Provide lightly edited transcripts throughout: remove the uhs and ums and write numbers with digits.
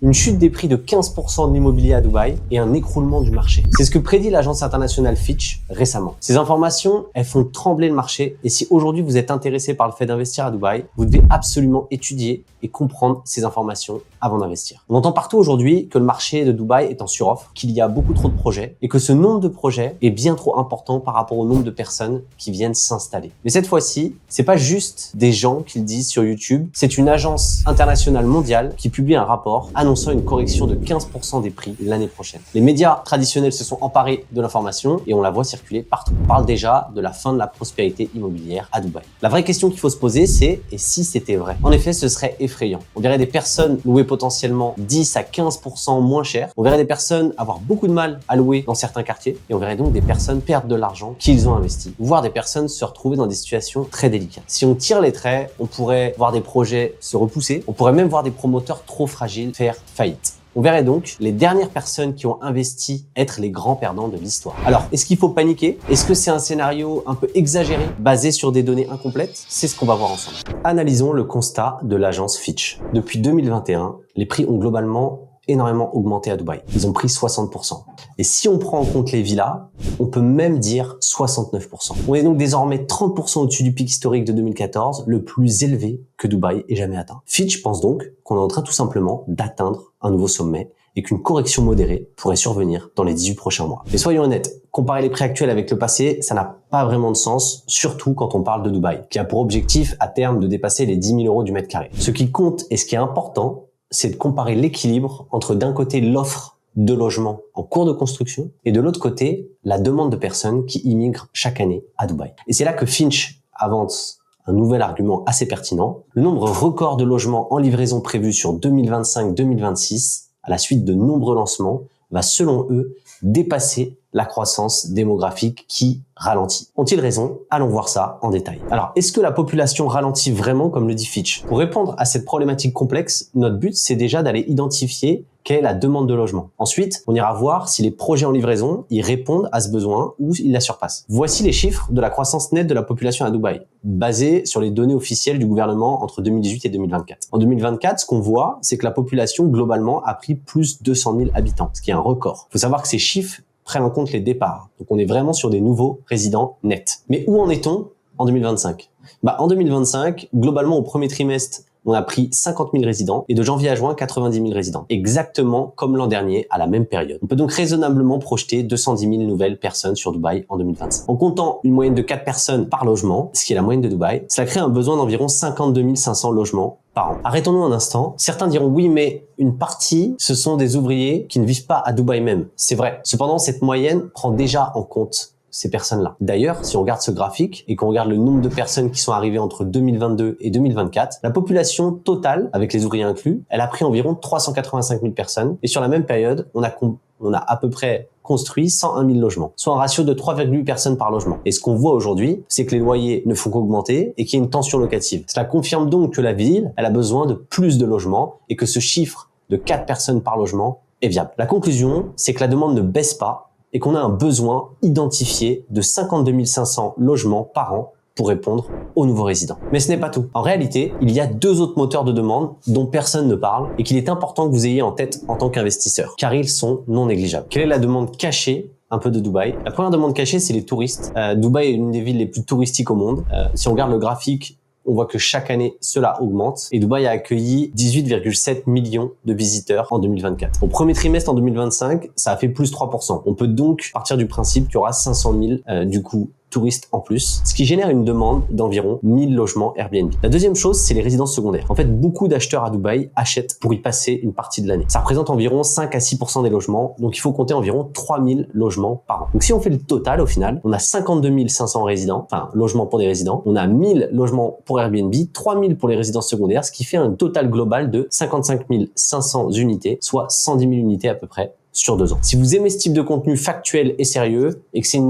une chute des prix de 15% de l'immobilier à Dubaï et un écroulement du marché. C'est ce que prédit l'agence internationale Fitch récemment. Ces informations, elles font trembler le marché et si aujourd'hui vous êtes intéressé par le fait d'investir à Dubaï, vous devez absolument étudier et comprendre ces informations avant d'investir. On entend partout aujourd'hui que le marché de Dubaï est en suroffre, qu'il y a beaucoup trop de projets et que ce nombre de projets est bien trop important par rapport au nombre de personnes qui viennent s'installer. Mais cette fois-ci, c'est pas juste des gens qui le disent sur YouTube, c'est une agence internationale mondiale qui publie un rapport annonçant une correction de 15% des prix l'année prochaine. Les médias traditionnels se sont emparés de l'information et on la voit circuler partout. On parle déjà de la fin de la prospérité immobilière à Dubaï. La vraie question qu'il faut se poser, c'est et si c'était vrai? En effet, ce serait effrayant. On verrait des personnes louer potentiellement 10 à 15% moins cher. On verrait des personnes avoir beaucoup de mal à louer dans certains quartiers et on verrait donc des personnes perdre de l'argent qu'ils ont investi, voire des personnes se retrouver dans des situations très délicates. Si on tire les traits, on pourrait voir des projets se repousser, on pourrait même voir des promoteurs trop fragiles faire faillite. On verrait donc les dernières personnes qui ont investi être les grands perdants de l'histoire. Alors, est-ce qu'il faut paniquer? Est-ce que c'est un scénario un peu exagéré, basé sur des données incomplètes? C'est ce qu'on va voir ensemble. Analysons le constat de l'agence Fitch. Depuis 2021, les prix ont globalement énormément augmenté à Dubaï. Ils ont pris 60%. Et si on prend en compte les villas, on peut même dire 69%. On est donc désormais 30% au-dessus du pic historique de 2014, le plus élevé que Dubaï ait jamais atteint. Fitch pense donc qu'on est en train tout simplement d'atteindre un nouveau sommet et qu'une correction modérée pourrait survenir dans les 18 prochains mois. Mais soyons honnêtes, comparer les prix actuels avec le passé, ça n'a pas vraiment de sens, surtout quand on parle de Dubaï, qui a pour objectif à terme de dépasser les 10 000 euros du mètre carré. Ce qui compte et ce qui est important, c'est de comparer l'équilibre entre d'un côté l'offre de logements en cours de construction et de l'autre côté la demande de personnes qui immigrent chaque année à Dubaï. Et c'est là que Fitch avance un nouvel argument assez pertinent. Le nombre record de logements en livraison prévu sur 2025-2026, à la suite de nombreux lancements, va selon eux dépasser la croissance démographique qui ralentit. Ont-ils raison? Allons voir ça en détail. Alors, est-ce que la population ralentit vraiment comme le dit Fitch? Pour répondre à cette problématique complexe, notre but, c'est déjà d'aller identifier quelle est la demande de logement. Ensuite, on ira voir si les projets en livraison y répondent à ce besoin ou ils la surpassent. Voici les chiffres de la croissance nette de la population à Dubaï, basés sur les données officielles du gouvernement entre 2018 et 2024. En 2024, ce qu'on voit, c'est que la population globalement a pris plus de 200 000 habitants, ce qui est un record. Il faut savoir que ces chiffres prennent en compte les départs. Donc on est vraiment sur des nouveaux résidents nets. Mais où en est-on en 2025? En 2025, globalement au premier trimestre, on a pris 50 000 résidents et de janvier à juin, 90 000 résidents. Exactement comme l'an dernier à la même période. On peut donc raisonnablement projeter 210 000 nouvelles personnes sur Dubaï en 2025. En comptant une moyenne de 4 personnes par logement, ce qui est la moyenne de Dubaï, cela crée un besoin d'environ 52 500 logements par an. Arrêtons-nous un instant. Certains diront oui, mais une partie, ce sont des ouvriers qui ne vivent pas à Dubaï même. C'est vrai. Cependant, cette moyenne prend déjà en compte ces personnes-là. D'ailleurs, si on regarde ce graphique et qu'on regarde le nombre de personnes qui sont arrivées entre 2022 et 2024, la population totale, avec les ouvriers inclus, elle a pris environ 385 000 personnes. Et sur la même période, on a à peu près construit 101 000 logements, soit un ratio de 3,8 personnes par logement. Et ce qu'on voit aujourd'hui, c'est que les loyers ne font qu'augmenter et qu'il y a une tension locative. Cela confirme donc que la ville, elle a besoin de plus de logements et que ce chiffre de 4 personnes par logement est viable. La conclusion, c'est que la demande ne baisse pas et qu'on a un besoin identifié de 52 500 logements par an pour répondre aux nouveaux résidents. Mais ce n'est pas tout. En réalité, il y a 2 autres moteurs de demande dont personne ne parle et qu'il est important que vous ayez en tête en tant qu'investisseur, car ils sont non négligeables. Quelle est la demande cachée un peu de Dubaï? La première demande cachée, c'est les touristes. Dubaï est une des villes les plus touristiques au monde. Si on regarde le graphique, on voit que chaque année, cela augmente et Dubaï a accueilli 18,7 millions de visiteurs en 2024. Au premier trimestre en 2025, ça a fait plus 3%. On peut donc partir du principe qu'il y aura 500 000 touristes en plus, ce qui génère une demande d'environ 1000 logements Airbnb. La deuxième chose, c'est les résidences secondaires. En fait, beaucoup d'acheteurs à Dubaï achètent pour y passer une partie de l'année. Ça représente environ 5 à 6% des logements, donc il faut compter environ 3000 logements par an. Donc si on fait le total, au final, on a 52 500 résidents, enfin logements pour des résidents, on a 1000 logements pour Airbnb, 3000 pour les résidences secondaires, ce qui fait un total global de 55 500 unités, soit 110 000 unités à peu près sur 2 ans. Si vous aimez ce type de contenu factuel et sérieux et que c'est la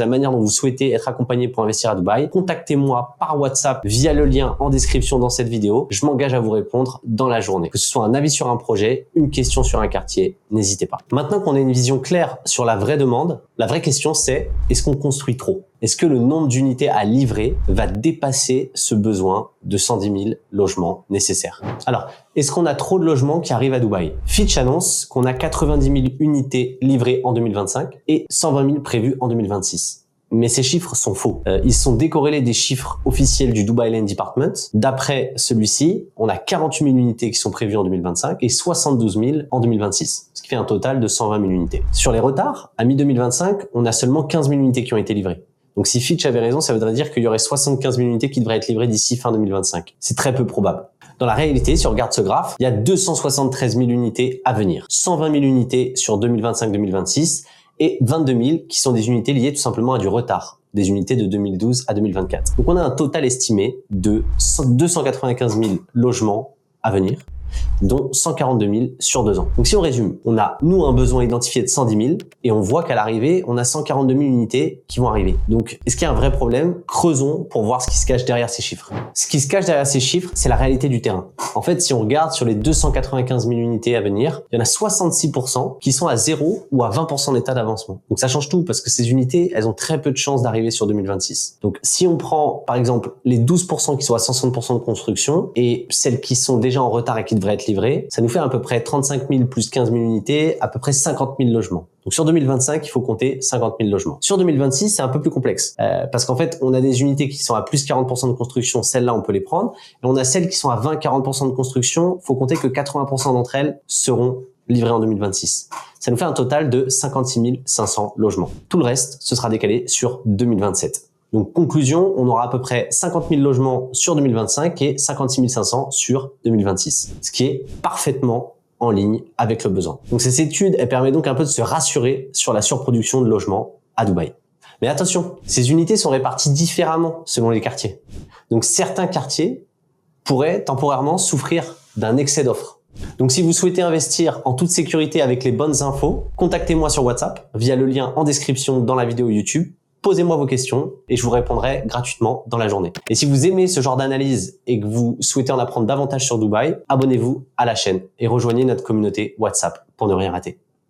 manière dont vous souhaitez être accompagné pour investir à Dubaï, contactez-moi par WhatsApp via le lien en description dans cette vidéo. Je m'engage à vous répondre dans la journée. Que ce soit un avis sur un projet, une question sur un quartier, n'hésitez pas. Maintenant qu'on a une vision claire sur la vraie demande, la vraie question c'est, est-ce qu'on construit trop? Est-ce que le nombre d'unités à livrer va dépasser ce besoin de 110 000 logements nécessaires? Alors, est-ce qu'on a trop de logements qui arrivent à Dubaï? Fitch annonce qu'on a 90 000 unités livrées en 2025 et 120 000 prévues en 2026. Mais ces chiffres sont faux. Ils sont décorrélés des chiffres officiels du Dubai Land Department. D'après celui-ci, on a 48 000 unités qui sont prévues en 2025 et 72 000 en 2026, ce qui fait un total de 120 000 unités. Sur les retards, à mi-2025, on a seulement 15 000 unités qui ont été livrées. Donc si Fitch avait raison, ça voudrait dire qu'il y aurait 75 000 unités qui devraient être livrées d'ici fin 2025. C'est très peu probable. Dans la réalité, si on regarde ce graphe, il y a 273 000 unités à venir. 120 000 unités sur 2025-2026 et 22 000 qui sont des unités liées tout simplement à du retard, des unités de 2012 à 2024. Donc on a un total estimé de 295 000 logements à venir, dont 142 000 sur 2 ans. Donc si on résume, on a nous un besoin identifié de 110 000 et on voit qu'à l'arrivée, on a 142 000 unités qui vont arriver. Donc est-ce qu'il y a un vrai problème? Creusons pour voir ce qui se cache derrière ces chiffres. Ce qui se cache derrière ces chiffres, c'est la réalité du terrain. En fait, si on regarde sur les 295 000 unités à venir, il y en a 66% qui sont à 0 ou à 20% d'état d'avancement. Donc ça change tout parce que ces unités, elles ont très peu de chances d'arriver sur 2026. Donc si on prend par exemple les 12% qui sont à 60% de construction et celles qui sont déjà en retard et qui devraient être livrées, ça nous fait à peu près 35 000 plus 15 000 unités, à peu près 50 000 logements. Donc sur 2025, il faut compter 50 000 logements. Sur 2026, c'est un peu plus complexe parce qu'en fait, on a des unités qui sont à plus 40% de construction, celles-là, on peut les prendre. Et on a celles qui sont à 20-40% de construction, il faut compter que 80% d'entre elles seront livrées en 2026. Ça nous fait un total de 56 500 logements. Tout le reste, ce sera décalé sur 2027. Donc, conclusion, on aura à peu près 50 000 logements sur 2025 et 56 500 sur 2026, ce qui est parfaitement en ligne avec le besoin. Donc, cette étude, elle permet donc un peu de se rassurer sur la surproduction de logements à Dubaï. Mais attention, ces unités sont réparties différemment selon les quartiers. Donc, certains quartiers pourraient temporairement souffrir d'un excès d'offres. Donc, si vous souhaitez investir en toute sécurité avec les bonnes infos, contactez-moi sur WhatsApp via le lien en description dans la vidéo YouTube. Posez-moi vos questions et je vous répondrai gratuitement dans la journée. Et si vous aimez ce genre d'analyse et que vous souhaitez en apprendre davantage sur Dubaï, abonnez-vous à la chaîne et rejoignez notre communauté WhatsApp pour ne rien rater.